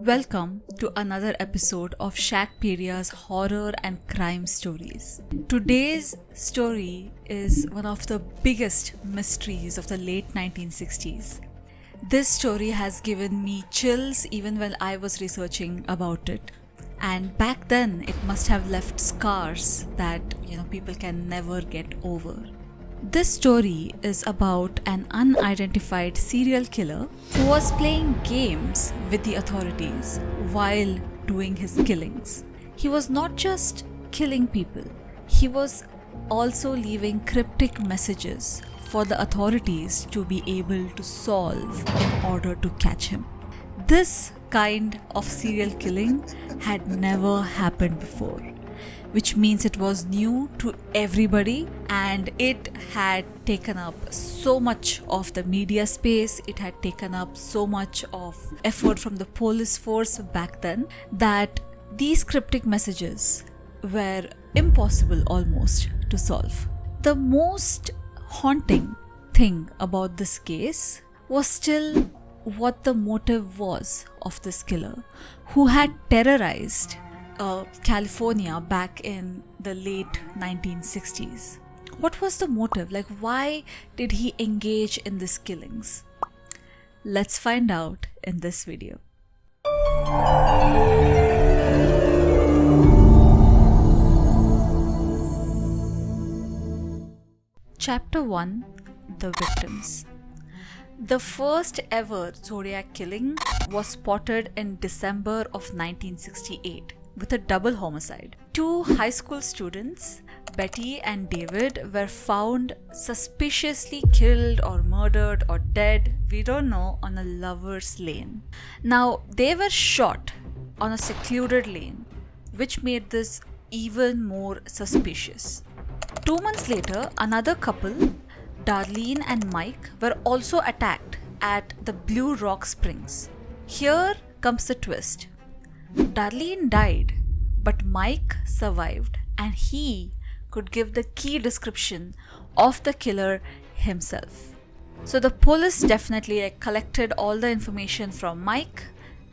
Welcome to another episode of Shakpedia's horror and crime stories. Today's story is one of the biggest mysteries of the late 1960s. This story has given me chills even when I was researching about it. And back then, it must have left scars that, people can never get over. This story is about an unidentified serial killer who was playing games with the authorities while doing his killings. He was not just killing people, he was also leaving cryptic messages for the authorities to be able to solve in order to catch him. This kind of serial killing had never happened before, which means it was new to everybody and it had taken up so much of the media space, it had taken up so much of effort from the police force back then that these cryptic messages were impossible almost to solve. The most haunting thing about this case was still what the motive was of this killer who had terrorized California back in the late 1960s. What was the motive? Why did he engage in these killings? Let's find out in this video. Chapter 1: The Victims. The first ever Zodiac killing was spotted in December of 1968 with a double homicide. Two high school students, Betty and David, were found suspiciously killed or murdered or dead, we don't know, on a lover's lane. Now, they were shot on a secluded lane, which made this even more suspicious. 2 months later, another couple, Darlene and Mike, were also attacked at the Blue Rock Springs. Here comes the twist. Darlene died, but Mike survived and he could give the key description of the killer himself. So the police definitely collected all the information from Mike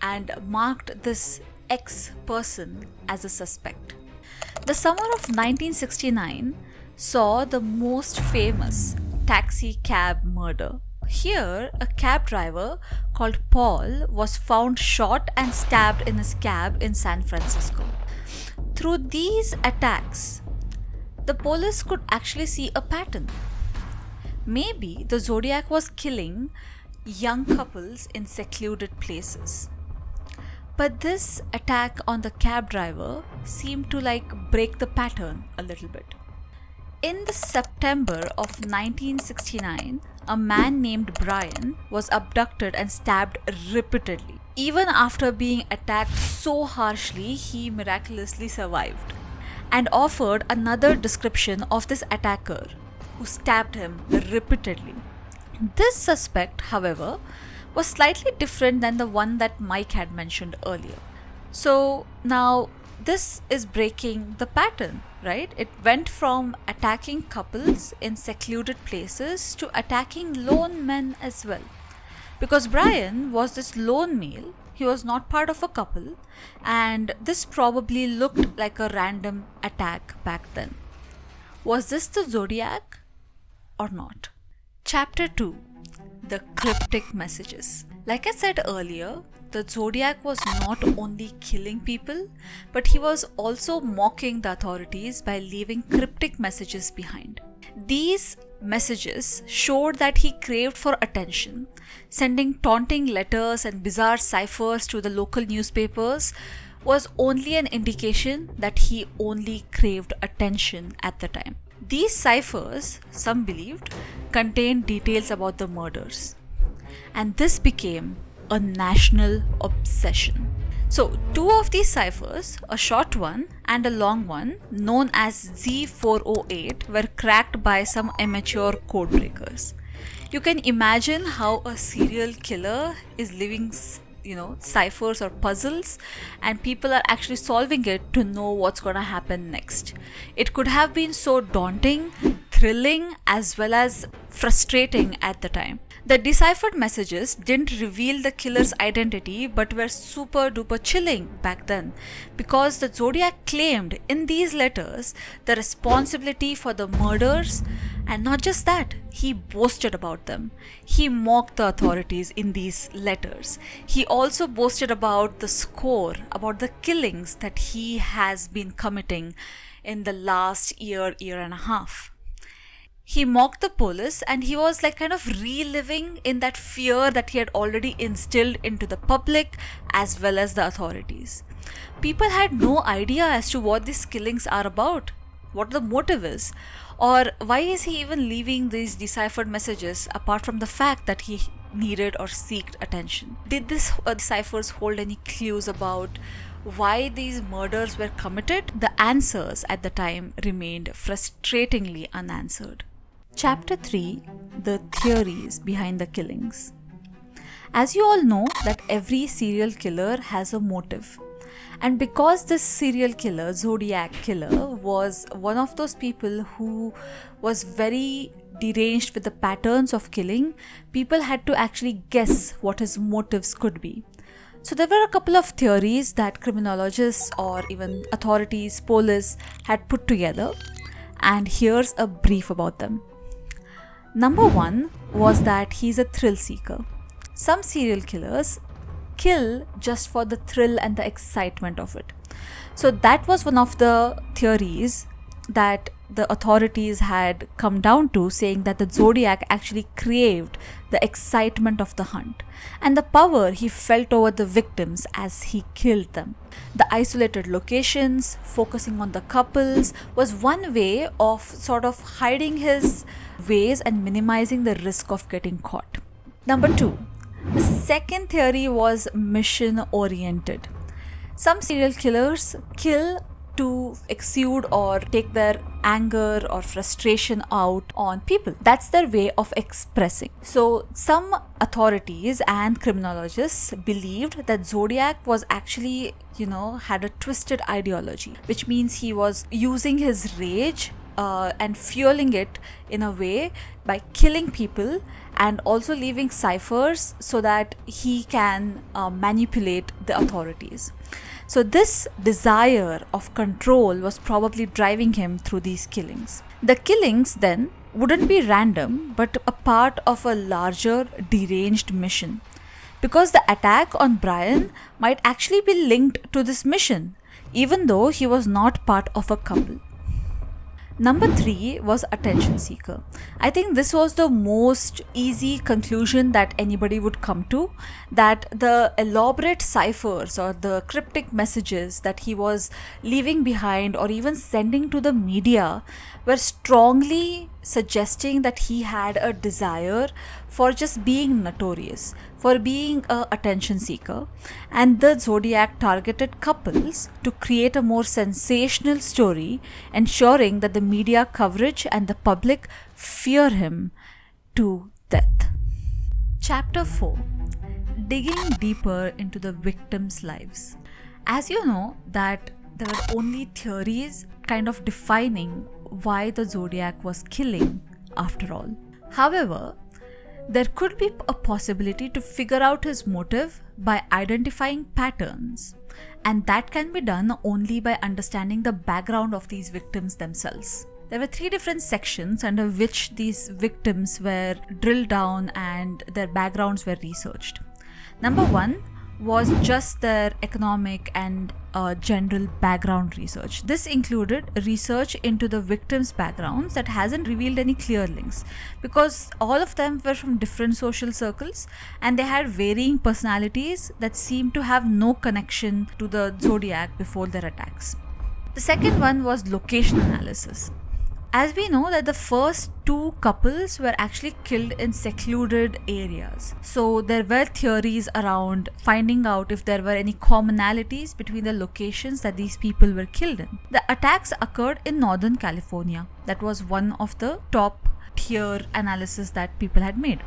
and marked this ex-person as a suspect. The summer of 1969 saw the most famous taxi cab murder. Here, a cab driver called Paul was found shot and stabbed in his cab in San Francisco. Through these attacks, the police could actually see a pattern. Maybe the Zodiac was killing young couples in secluded places. But this attack on the cab driver seemed to break the pattern a little bit. In the September of 1969, a man named Brian was abducted and stabbed repeatedly. Even after being attacked so harshly, he miraculously survived and offered another description of this attacker who stabbed him repeatedly. This suspect, however, was slightly different than the one that Mike had mentioned earlier. So now this is breaking the pattern, right? It went from attacking couples in secluded places to attacking lone men as well. Because Brian was this lone male, he was not part of a couple, and this probably looked like a random attack back then. Was this the Zodiac or not? Chapter 2: The Cryptic Messages. Like I said earlier, the Zodiac was not only killing people, but he was also mocking the authorities by leaving cryptic messages behind. These messages showed that he craved for attention. Sending taunting letters and bizarre ciphers to the local newspapers was only an indication that he only craved attention at the time. These ciphers, some believed, contained details about the murders. And this became a national obsession. So, two of these ciphers, a short one and a long one, known as Z408, were cracked by some amateur code breakers. You can imagine how a serial killer is leaving, ciphers or puzzles, and people are actually solving it to know what's going to happen next. It could have been so daunting, thrilling, as well as frustrating at the time. The deciphered messages didn't reveal the killer's identity but were super duper chilling back then, because the Zodiac claimed in these letters the responsibility for the murders, and not just that, he boasted about them. He mocked the authorities in these letters. He also boasted about the score, about the killings that he has been committing in the last year and a half. He mocked the police, and he was like kind of reliving in that fear that he had already instilled into the public as well as the authorities. People had no idea as to what these killings are about, what the motive is, or why is he even leaving these deciphered messages apart from the fact that he needed or sought attention. Did these ciphers hold any clues about why these murders were committed? The answers at the time remained frustratingly unanswered. Chapter 3: The Theories Behind the Killings. As you all know that every serial killer has a motive. And because this serial killer, Zodiac Killer, was one of those people who was very deranged with the patterns of killing, people had to actually guess what his motives could be. So there were a couple of theories that criminologists or even authorities, police had put together, and here's a brief about them. Number 1 was that he's a thrill seeker. Some serial killers kill just for the thrill and the excitement of it. So that was one of the theories that the authorities had come down to, saying that the Zodiac actually craved the excitement of the hunt and the power he felt over the victims as he killed them. The isolated locations, focusing on the couples, was one way of sort of hiding his ways and minimizing the risk of getting caught. Number 2. The second theory was mission oriented. Some serial killers kill to exude or take their anger or frustration out on people. That's their way of expressing. So some authorities and criminologists believed that Zodiac was actually, had a twisted ideology, which means he was using his rage and fueling it in a way by killing people and also leaving ciphers so that he can manipulate the authorities. So this desire of control was probably driving him through these killings. The killings then wouldn't be random, but a part of a larger deranged mission, because the attack on Brian might actually be linked to this mission, even though he was not part of a couple. Number 3 was attention seeker. I think this was the most easy conclusion that anybody would come to, that the elaborate ciphers or the cryptic messages that he was leaving behind or even sending to the media were strongly suggesting that he had a desire for just being notorious, for being an attention seeker, and the Zodiac targeted couples to create a more sensational story, ensuring that the media coverage and the public fear him to death. Chapter 4: Digging deeper into the victims' lives. As you know that there were only theories kind of defining why the Zodiac was killing after all. However, there could be a possibility to figure out his motive by identifying patterns, and that can be done only by understanding the background of these victims themselves. There were 3 different sections under which these victims were drilled down and their backgrounds were researched. Number 1 was just their economic and general background research. This included research into the victims' backgrounds that hasn't revealed any clear links, because all of them were from different social circles and they had varying personalities that seemed to have no connection to the Zodiac before their attacks. The second one was location analysis. As we know that the first 2 couples were actually killed in secluded areas. So there were theories around finding out if there were any commonalities between the locations that these people were killed in. The attacks occurred in Northern California. That was one of the top tier analysis that people had made.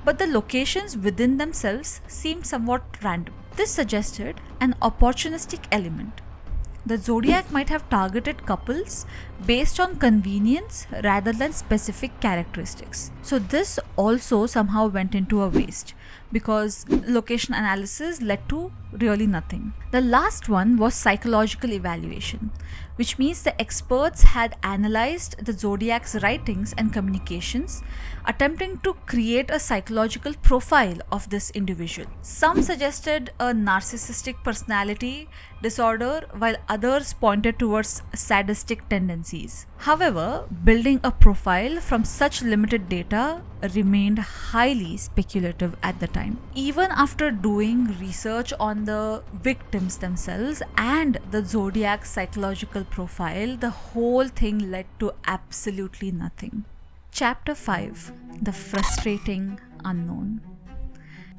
But the locations within themselves seemed somewhat random. This suggested an opportunistic element. The Zodiac might have targeted couples based on convenience rather than specific characteristics. So this also somehow went into a waste because location analysis led to really nothing. The last one was psychological evaluation, which means the experts had analyzed the Zodiac's writings and communications, attempting to create a psychological profile of this individual. Some suggested a narcissistic personality disorder, while others pointed towards sadistic tendencies. However, building a profile from such limited data remained highly speculative at the time. Even after doing research on the victims themselves and the Zodiac psychological profile, the whole thing led to absolutely nothing. Chapter 5: The Frustrating Unknown.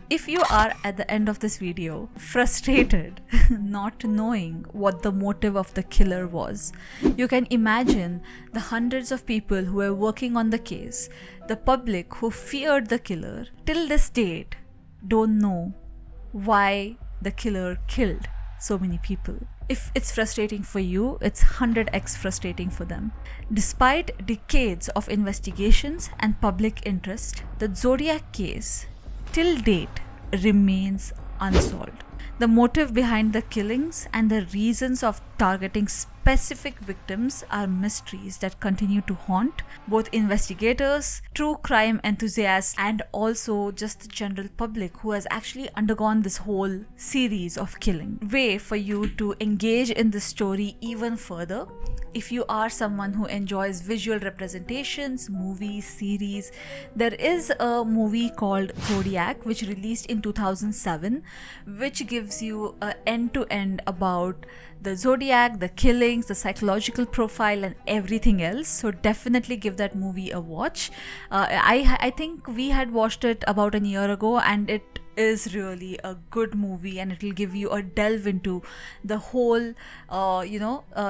If you are at the end of this video frustrated not knowing what the motive of the killer was, you can imagine the hundreds of people who were working on the case, the public who feared the killer, till this date don't know why the killer killed so many people. If it's frustrating for you, it's 100x frustrating for them. Despite decades of investigations and public interest, the Zodiac case till date remains unsolved. The motive behind the killings and the reasons of targeting specific victims are mysteries that continue to haunt both investigators, true crime enthusiasts, and also just the general public who has actually undergone this whole series of killing. Way for you to engage in this story even further. If you are someone who enjoys visual representations, movies, series, there is a movie called Zodiac which released in 2007, which gives you an end-to-end about the Zodiac, the killings, the psychological profile, and everything else. So definitely give that movie a watch. I think we had watched it about a year ago, and it is really a good movie, and it will give you a delve into the whole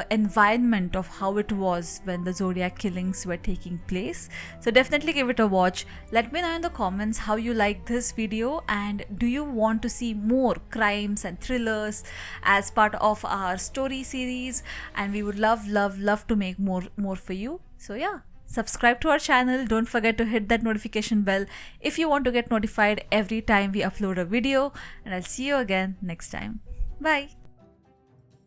environment of how it was when the Zodiac killings were taking place. So definitely give it a watch. Let me know in the comments how you like this video, and do you want to see more crimes and thrillers as part of our story series, and we would love to make more for you. So yeah, subscribe to our channel. Don't forget to hit that notification bell if you want to get notified every time we upload a video, and I'll see you again next time. Bye.